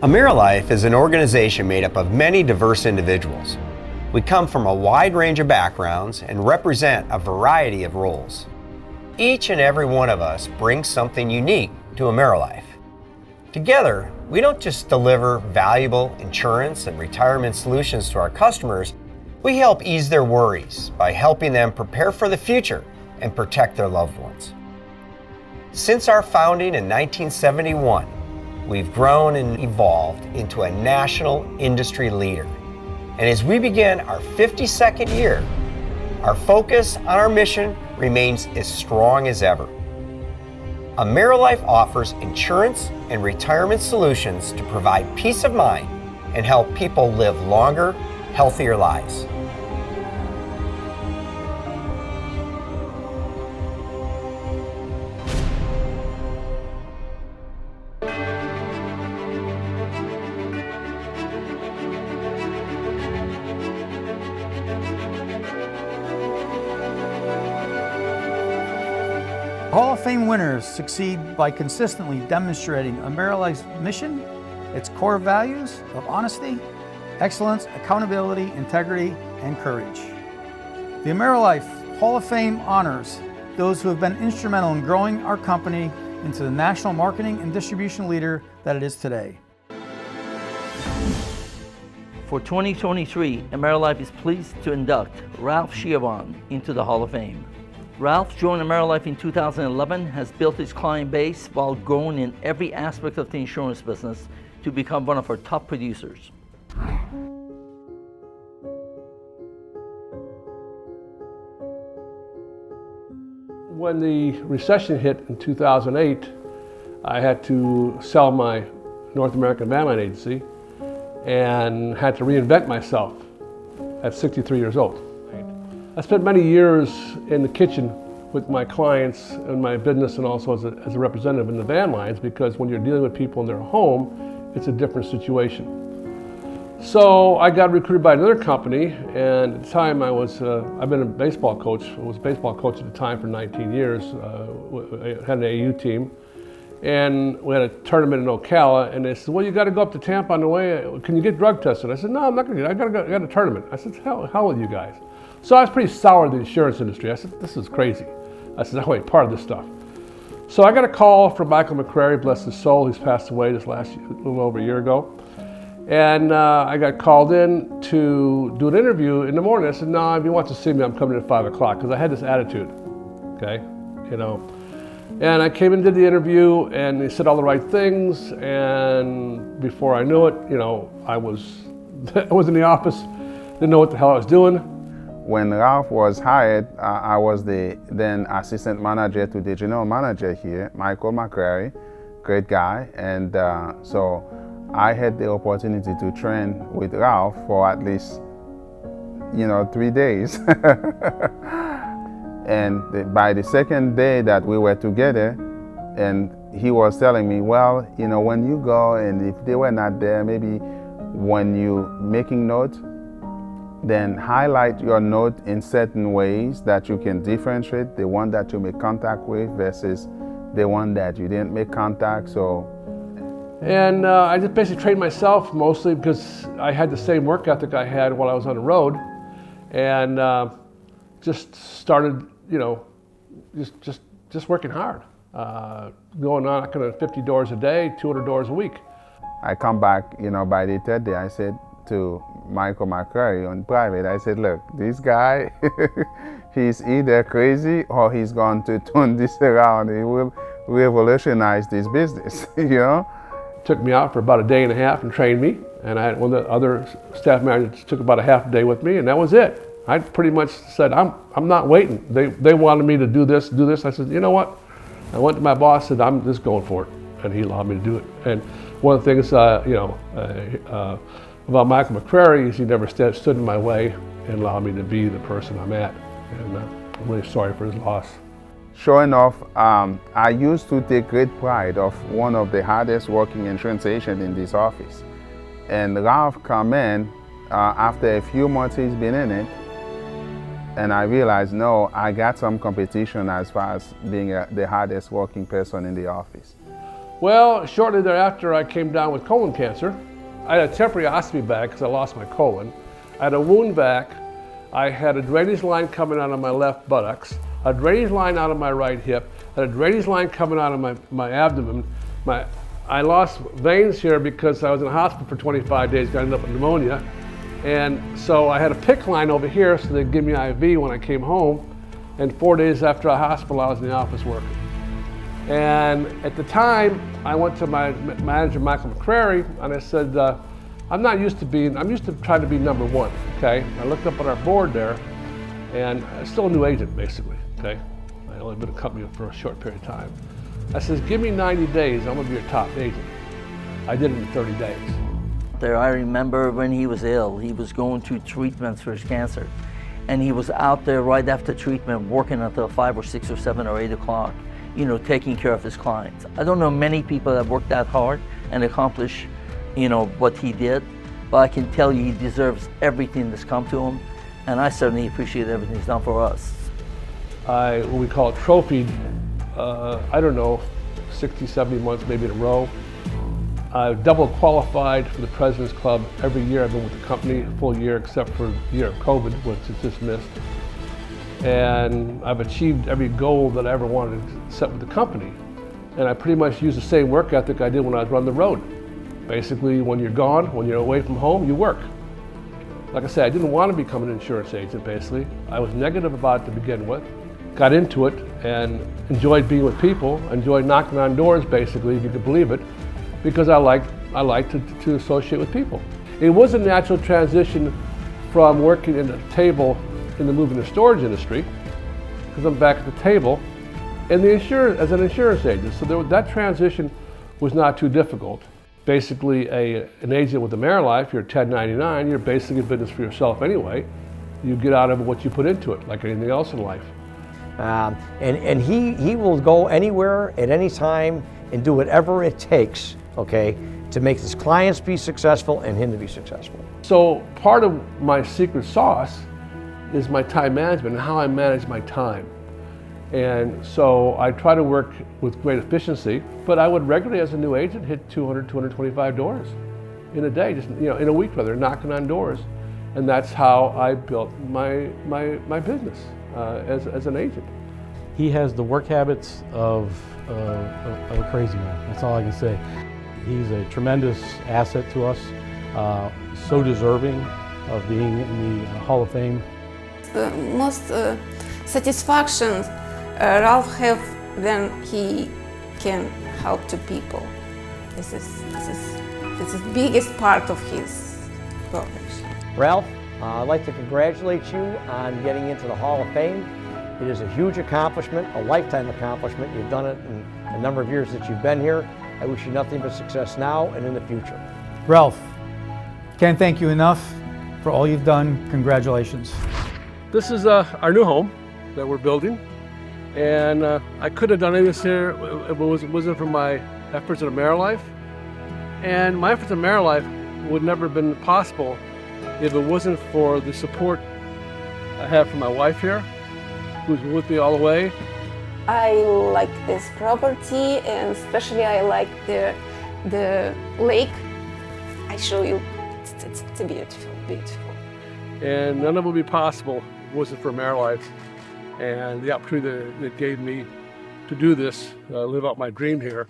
AmeriLife is an organization made up of many diverse individuals. We come from a wide range of backgrounds and represent a variety of roles. Each and every one of us brings something unique to AmeriLife. Together, we don't just deliver valuable insurance and retirement solutions to our customers, we help ease their worries by helping them prepare for the future and protect their loved ones. Since our founding in 1971, we've grown and evolved into a national industry leader. And as we begin our 52nd year, our focus on our mission remains as strong as ever. AmeriLife offers insurance and retirement solutions to provide peace of mind and help people live longer, healthier lives. Hall of Fame winners succeed by consistently demonstrating AmeriLife's mission, its core values of honesty, excellence, accountability, integrity, and courage. The AmeriLife Hall of Fame honors those who have been instrumental in growing our company into the national marketing and distribution leader that it is today. For 2023, AmeriLife is pleased to induct Ralph Schiavon into the Hall of Fame. Ralph joined AmeriLife in 2011, has built his client base while growing in every aspect of the insurance business to become one of our top producers. When the recession hit in 2008, I had to sell my North American Van agency and had to reinvent myself at 63 years old. I spent many years in the kitchen with my clients and my business, and also as a representative in the van lines, because when you're dealing with people in their home, it's a different situation. So I got recruited by another company, and at the time I've been a baseball coach. I was a baseball coach at the time for 19 years. I had an AU team, and we had a tournament in Ocala, and they said, well, you got to go up to Tampa on the way. Can you get drug tested? I said, no, I'm not going to I got a tournament. I said, hell with you guys. So I was pretty sour in the insurance industry. I said, this is crazy. I said, no, wait, part of this stuff. So I got a call from Michael McCrary, bless his soul, who's passed away this last year, a little over a year ago. And I got called in to do an interview in the morning. I said, no, if you want to see me, I'm coming at 5 o'clock, because I had this attitude, okay, you know. And I came and did the interview, and they said all the right things, and before I knew it, you know, I was in the office, didn't know what the hell I was doing. When Ralph was hired, I was the then assistant manager to the general manager here, Michael McCrary, great guy. And so I had the opportunity to train with Ralph for at least, 3 days. And by the second day that we were together, and he was telling me, well, when you go and if they were not there, maybe when you making notes, then highlight your note in certain ways that you can differentiate the one that you make contact with versus the one that you didn't make contact. And I just basically trained myself mostly because I had the same work ethic I had while I was on the road, and just started, just working hard, going knocking on 50 doors a day, 200 doors a week. I come back, by the third day, I said to Michael McCrary on private, I said, look, this guy, he's either crazy or he's going to turn this around. He will revolutionize this business, Took me out for about a day and a half and trained me, and I had one of the other staff managers took about a half a day with me, and that was it. I pretty much said, I'm not waiting. They wanted me to do this. I said, you know what? I went to my boss, said, I'm just going for it, and he allowed me to do it. And one of the things, about Michael McCrary is he never stood in my way and allowed me to be the person I'm at. And I'm really sorry for his loss. Sure enough, I used to take great pride of one of the hardest working insurance agents in this office. And Ralph come in after a few months he's been in it, and I realized, no, I got some competition as far as being the hardest working person in the office. Well, shortly thereafter, I came down with colon cancer. I had a temporary ostomy bag because I lost my colon. I had a wound vac. I had a drainage line coming out of my left buttocks, a drainage line out of my right hip, and a drainage line coming out of my abdomen. I lost veins here because I was in the hospital for 25 days, got ended up with pneumonia. And so I had a PICC line over here so they'd give me IV when I came home. And 4 days after the hospital, I was in the office working. And at the time, I went to my manager, Michael McCrary, and I said, I'm used to trying to be number one, okay? I looked up at our board there, and I'm still a new agent, basically, okay? I only been a company for a short period of time. I says, give me 90 days, I'm gonna be your top agent. I did it in 30 days. I remember when he was ill, he was going through treatments for his cancer. And he was out there right after treatment, working until 5 or 6 or 7 or 8 o'clock, you know, taking care of his clients. I don't know many people that work that hard and accomplish, you know, what he did, but I can tell you he deserves everything that's come to him, and I certainly appreciate everything he's done for us. What we call it trophied, I don't know, 60, 70 months maybe in a row. I've double qualified for the President's Club every year. I've been with the company a full year except for the year of COVID, which is just missed. And I've achieved every goal that I ever wanted to set with the company. And I pretty much use the same work ethic I did when I was running the road. Basically, when you're gone, when you're away from home, you work. Like I said, I didn't want to become an insurance agent, basically. I was negative about it to begin with. Got into it and enjoyed being with people, enjoyed knocking on doors, basically, if you could believe it, because I like to associate with people. It was a natural transition from working at the table in the moving and storage industry, because I'm back at the table, and as an insurance agent. So that transition was not too difficult. Basically, an agent with AmeriLife, you're 1099, you're basically in business for yourself anyway. You get out of what you put into it, like anything else in life. And he will go anywhere at any time and do whatever it takes, okay, to make his clients be successful and him to be successful. So part of my secret sauce is my time management and how I manage my time. And so I try to work with great efficiency, but I would regularly, as a new agent, hit 200, 225 doors in a day, just, you know, in a week rather, knocking on doors. And that's how I built my business as an agent. He has the work habits of a crazy man. That's all I can say. He's a tremendous asset to us, so deserving of being in the Hall of Fame. The most satisfaction Ralph have when he can help to people. This is the biggest part of his profession. Ralph, I'd like to congratulate you on getting into the Hall of Fame. It is a huge accomplishment, a lifetime accomplishment. You've done it in a number of years that you've been here. I wish you nothing but success now and in the future. Ralph, can't thank you enough for all you've done. Congratulations. This is our new home that we're building. And I could have done this here if it wasn't for my efforts at AmeriLife. And my efforts at AmeriLife would never have been possible if it wasn't for the support I have from my wife here, who's with me all the way. I like this property, and especially I like the lake. I show you, it's beautiful, beautiful. And none of it would be possible if it wasn't for AmeriLife and the opportunity that it gave me to do this, live out my dream here.